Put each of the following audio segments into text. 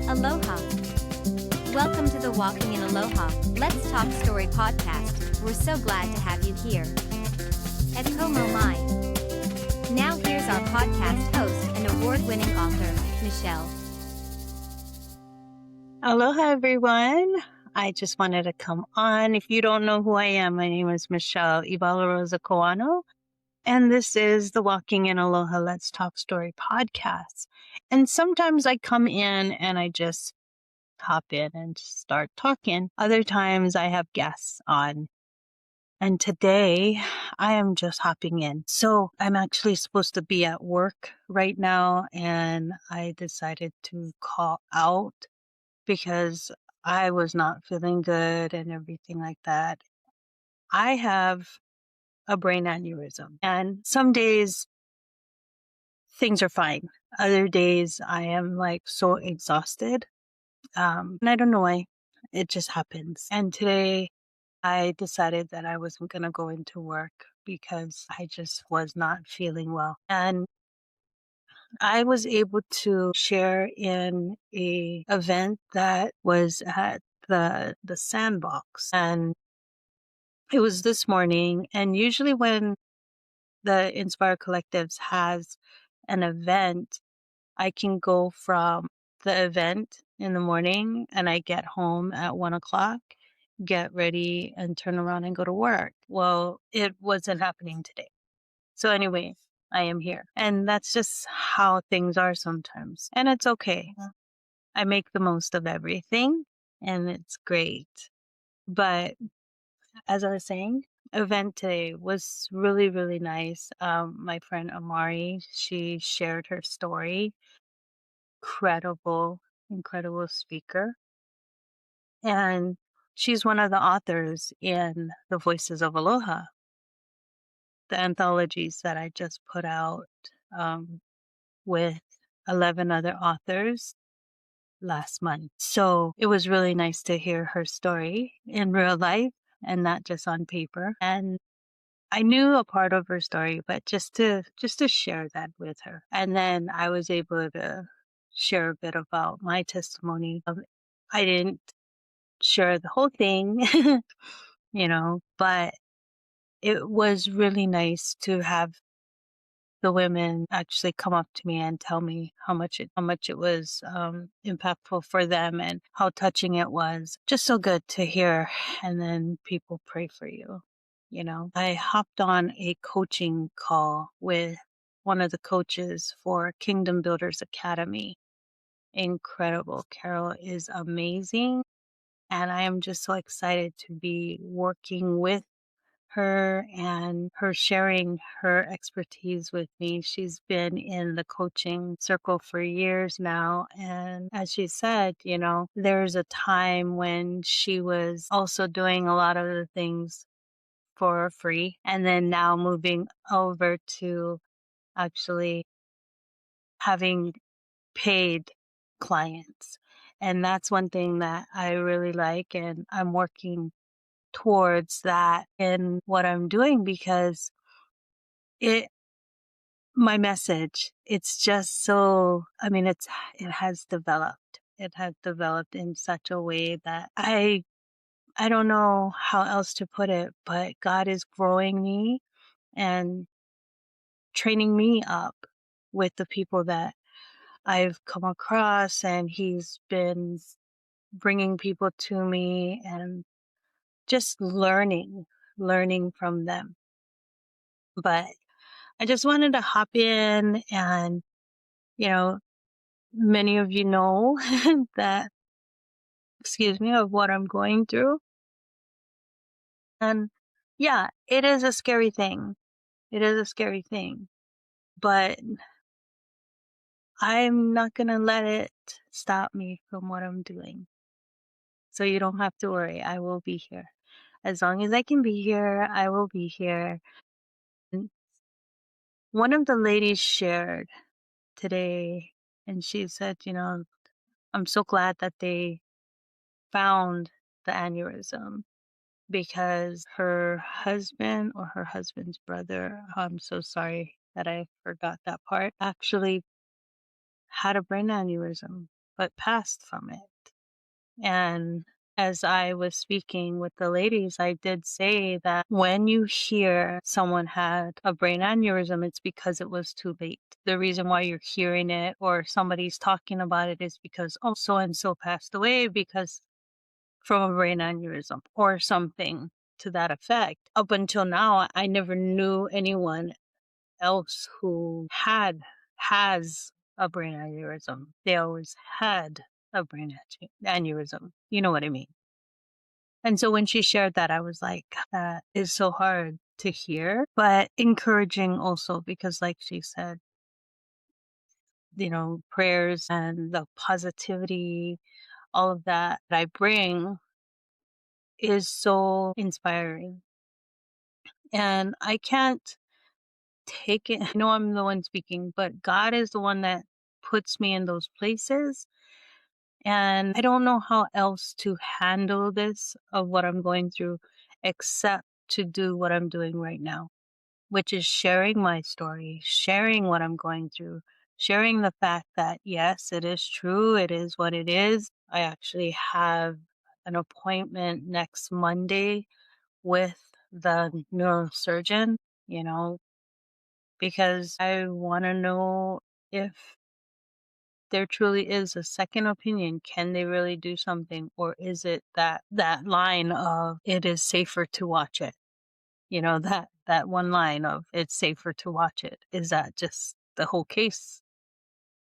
Aloha. Welcome to the Walking in Aloha, Let's Talk Story podcast. We're so glad to have you here. Et como mai. Now here's our podcast host and award-winning author, Michelle. Aloha, everyone. I just wanted to come on. If you don't know who I am, my name is Michelle Ebalaroza Kawano, and this is the Walking in Aloha Let's Talk Story podcast. And sometimes I come in and I just hop in and start talking. Other times I have guests on. And today I am just hopping in. So I'm actually supposed to be at work right now, and I decided to call out because I was not feeling good and everything like that. I have a brain aneurysm, and some days things are fine. Other days I am like so exhausted. And I don't know why. It just happens. And today I decided that I wasn't going to go into work because I just was not feeling well. And I was able to share in a event that was at the sandbox, and it was this morning. And usually when the Inspire Collectives has an event, I can go from the event in the morning and I get home at 1 o'clock, get ready and turn around and go to work. Well, it wasn't happening today. So anyway, I am here. And that's just how things are sometimes. And it's okay. I make the most of everything and it's great. But as I was saying, event today was really, really nice. My friend Amari, she shared her story. Incredible speaker. And she's one of the authors in The Voices of Aloha, the anthologies that I just put out with 11 other authors last month. So it was really nice to hear her story in real life and not just on paper. And I knew a part of her story, but just to share that with her. And then I was able to share a bit about my testimony. I didn't share the whole thing, but it was really nice to have the women actually come up to me and tell me how much it was impactful for them and how touching it was. Just so good to hear. And then people pray for you. I hopped on a coaching call with one of the coaches for Kingdom Builders Academy. Incredible. Carol is amazing. And I am just so excited to be working with her and her sharing her expertise with me. She's been in the coaching circle for years now. And as she said, there's a time when she was also doing a lot of the things for free, and then now moving over to actually having paid clients. And that's one thing that I really like, and I'm working towards that in what I'm doing because my message, it's just so, it has developed. It has developed in such a way that I don't know how else to put it, but God is growing me and training me up with the people that I've come across, and He's been bringing people to me and just learning from them. But I just wanted to hop in and, many of you know that, of what I'm going through. And yeah, it is a scary thing. It is a scary thing, but I'm not going to let it stop me from what I'm doing. So you don't have to worry. I will be here. As long as I can be here, I will be here. And one of the ladies shared today, and she said, I'm so glad that they found the aneurysm because her husband or her husband's brother, I'm so sorry that I forgot that part, actually had a brain aneurysm but passed from it. And as I was speaking with the ladies, I did say that when you hear someone had a brain aneurysm, it's because it was too late. The reason why you're hearing it or somebody's talking about it is because, oh, so and so passed away because from a brain aneurysm or something to that effect. Up until now, I never knew anyone else who has a brain aneurysm. They always had a brain aneurysm. You know what I mean? And so when she shared that, I was like, that is so hard to hear, but encouraging also because, like she said, prayers and the positivity, all of that I bring is so inspiring. And I can't take it. I know I'm the one speaking, but God is the one that puts me in those places. And I don't know how else to handle this of what I'm going through except to do what I'm doing right now, which is sharing my story, sharing what I'm going through, sharing the fact that, yes, it is true. It is what it is. I actually have an appointment next Monday with the neurosurgeon, you know, because I want to know if there truly is a second opinion. Can they really do something? Or is it that line of it is safer to watch it? That one line of it's safer to watch it. Is that just the whole case?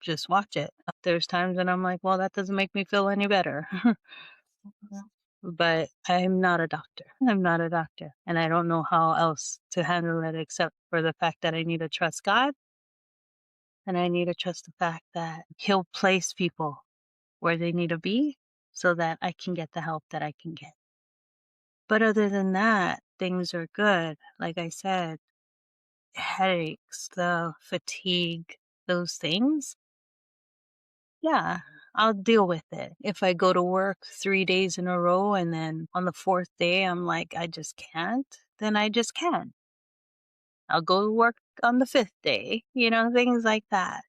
Just watch it. There's times when I'm like, well, that doesn't make me feel any better. But I'm not a doctor. I'm not a doctor. And I don't know how else to handle it except for the fact that I need to trust God and I need to trust the fact that He'll place people where they need to be so that I can get the help that I can get. But other than that, things are good. Like I said, headaches, the fatigue, those things, yeah, I'll deal with it. If I go to work 3 days in a row and then on the fourth day I'm like, I just can't, then I just can't. I'll go to work on the fifth day, things like that.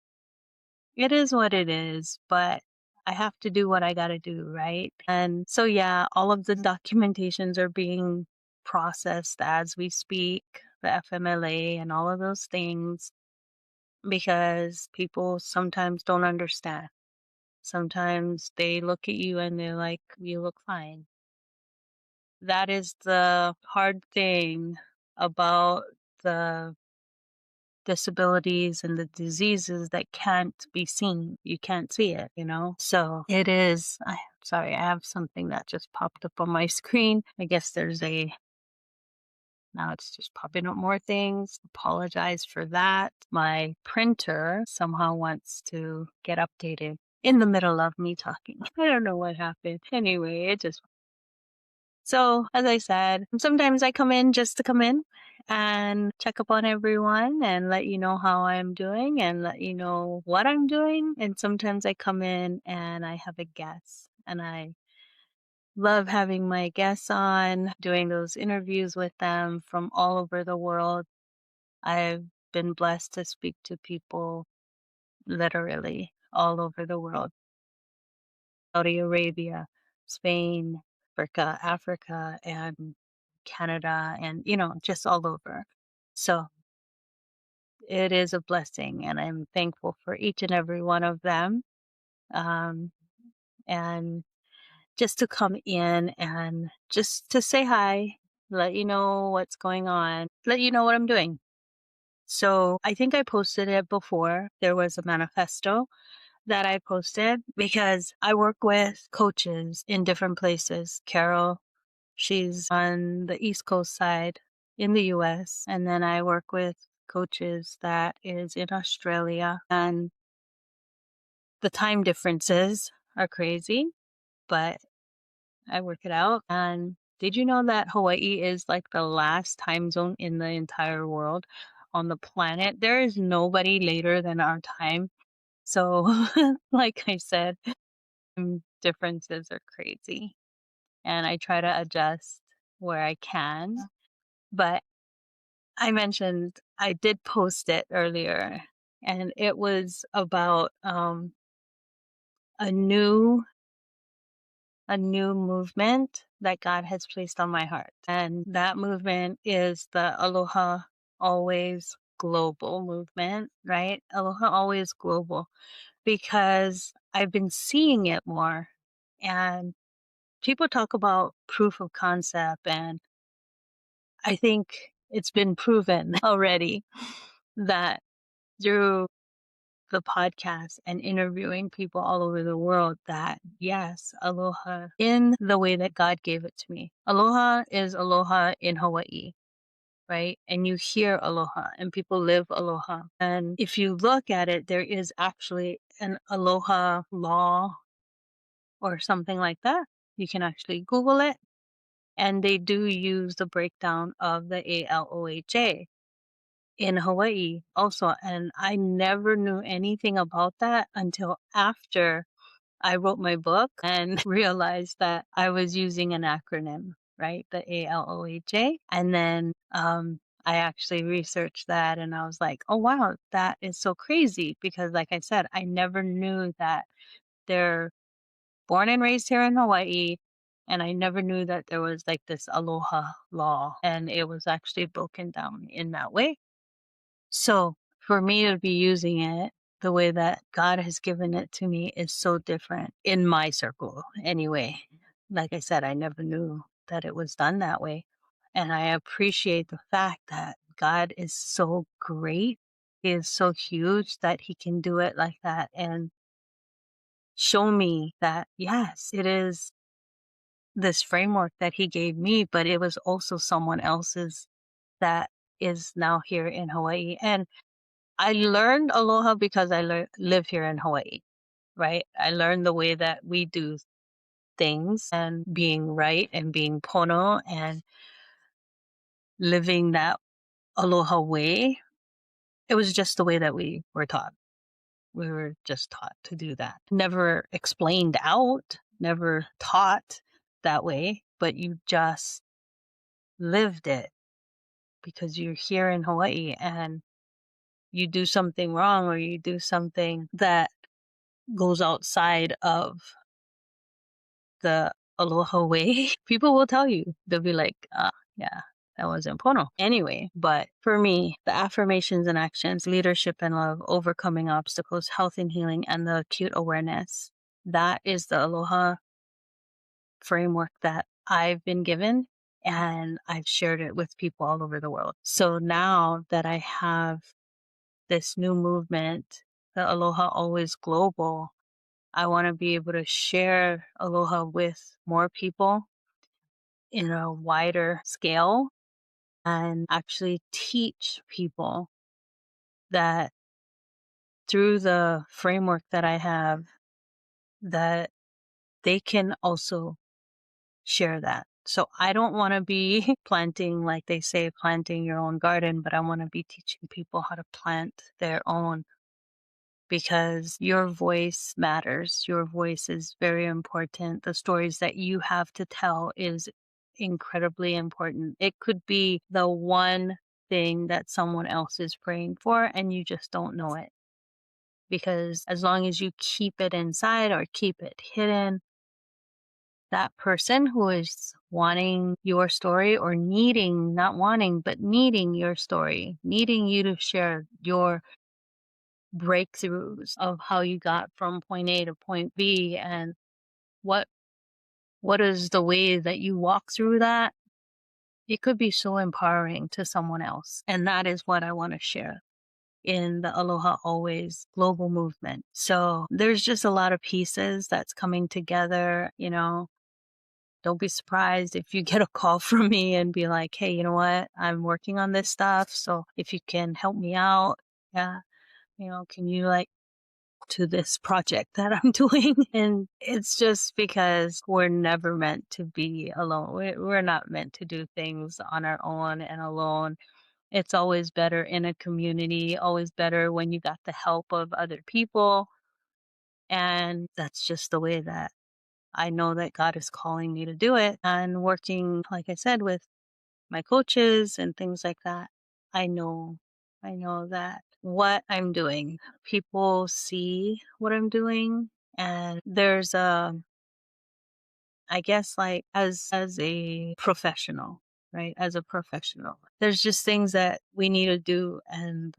It is what it is, but I have to do what I got to do, right? And so, yeah, all of the documentations are being processed as we speak, the FMLA and all of those things, because people sometimes don't understand. Sometimes they look at you and they're like, you look fine. That is the hard thing about the disabilities and the diseases that can't be seen. You can't see it, So it is, sorry, I have something that just popped up on my screen. I guess now it's just popping up more things. Apologize for that. My printer somehow wants to get updated in the middle of me talking. I don't know what happened. Anyway, so, as I said, sometimes I come in just to come in and check up on everyone and let you know how I'm doing and let you know what I'm doing. And sometimes I come in and I have a guest, and I love having my guests on, doing those interviews with them from all over the world. I've been blessed to speak to people literally all over the world. Saudi Arabia, Spain, Africa, and Canada, and just all over. So it is a blessing, and I'm thankful for each and every one of them. Um, and just to come in and just to say hi, let you know what's going on, let you know what I'm doing. So I think I posted it before. There was a manifesto that I posted because I work with coaches in different places. Carol, she's on the East Coast side in the US. And then I work with coaches that is in Australia. And the time differences are crazy, but I work it out. And did you know that Hawaii is like the last time zone in the entire world on the planet? There is nobody later than our time. So, like I said, differences are crazy. And I try to adjust where I can. But I mentioned I did post it earlier, and it was about a new movement that God has placed on my heart. And that movement is the Aloha Always Global movement, right? Aloha Always Global, because I've been seeing it more. And people talk about proof of concept, and I think it's been proven already that through the podcast and interviewing people all over the world that yes, aloha in the way that God gave it to me. Aloha is aloha in Hawaii, right? And you hear aloha and people live aloha. And if you look at it, there is actually an aloha law or something like that. You can actually Google it. And they do use the breakdown of the ALOHA in Hawaii also. And I never knew anything about that until after I wrote my book and realized that I was using an acronym, right? The ALOHA. And then I actually researched that and I was like, oh, wow, that is so crazy. Because, like I said, I never knew that they're born and raised here in Hawaii. And I never knew that there was like this aloha law and it was actually broken down in that way. So for me to be using it the way that God has given it to me is so different in my circle anyway. Like I said, I never knew that it was done that way. And I appreciate the fact that God is so great. He is so huge that he can do it like that and show me that, yes, it is this framework that he gave me, but it was also someone else's that is now here in Hawaii. And I learned aloha because I live here in Hawaii, right? I learned the way that we do things and being right and being pono and living that aloha way. It was just the way that we were taught. We were just taught to do that. Never explained out, never taught that way, but you just lived it because you're here in Hawaii and you do something wrong or you do something that goes outside of the aloha way, people will tell you. They'll be like, yeah, that wasn't pono. Anyway, but for me, the affirmations and actions, leadership and love, overcoming obstacles, health and healing, and the acute awareness, that is the aloha framework that I've been given. And I've shared it with people all over the world. So now that I have this new movement, the Aloha Always Global, I want to be able to share aloha with more people in a wider scale and actually teach people that through the framework that I have, that they can also share that. So I don't want to be planting, like they say, planting your own garden, but I want to be teaching people how to plant their own because your voice matters. Your voice is very important. The stories that you have to tell is incredibly important. It could be the one thing that someone else is praying for and you just don't know it. Because as long as you keep it inside or keep it hidden, that person who is wanting your story or needing, not wanting, but needing your story, needing you to share your breakthroughs of how you got from point A to point B and what what is the way that you walk through that, it could be so empowering to someone else. And that is what I want to share in the Aloha Always global movement. So there's just a lot of pieces that's coming together, you know. Don't be surprised if you get a call from me and be like, hey, you know what? I'm working on this stuff. So if you can help me out, yeah, you know, can you like to this project that I'm doing. And it's just because we're never meant to be alone. We're not meant to do things on our own and alone. It's always better in a community, always better when you got the help of other people. And that's just the way that I know that God is calling me to do it. And working, like I said, with my coaches and things like that, I know, I know that what I'm doing, people see what I'm doing And there's I guess like as a professional, right? As a professional, there's just things that we need to do and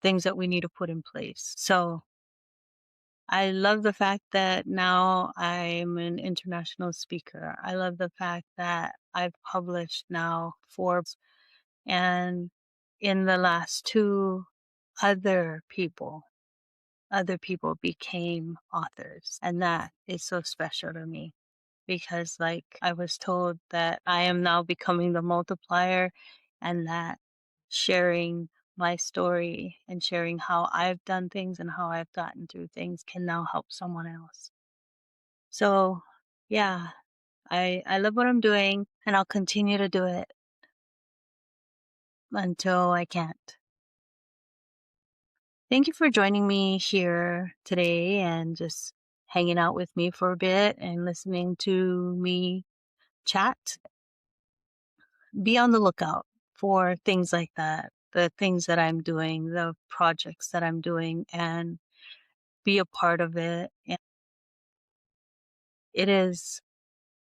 things that we need to put in place. So I love the fact that now I'm an international speaker. I love the fact that I've published now 4 books, and in the last 2, other people other people became authors. And that is so special to me because, like, I was told that I am now becoming the multiplier and that sharing my story and sharing how I've done things and how I've gotten through things can now help someone else. So, yeah, I love what I'm doing and I'll continue to do it until I can't. Thank you for joining me here today and just hanging out with me for a bit and listening to me chat. Be on the lookout for things like that, the things that I'm doing, the projects that I'm doing, and be a part of it. And it is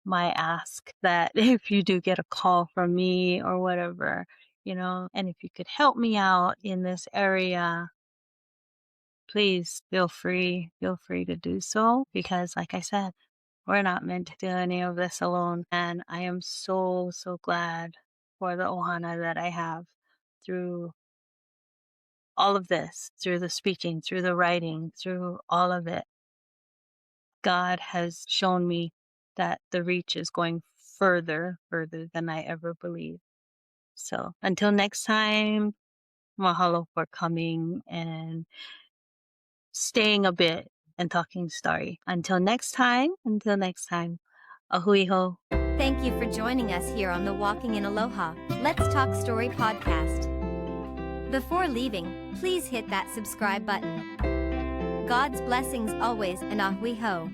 my ask that if you do get a call from me or whatever, and if you could help me out in this area, please feel free to do so because, like I said, we're not meant to do any of this alone. And I am so, so glad for the ohana that I have through all of this, through the speaking, through the writing, through all of it. God has shown me that the reach is going further than I ever believed. So until next time, mahalo for coming and staying a bit and talking story. Until next time, ahui ho. Thank you for joining us here on the Walking in Aloha, Let's Talk Story podcast. Before leaving, please hit that subscribe button. God's blessings always and ahui ho.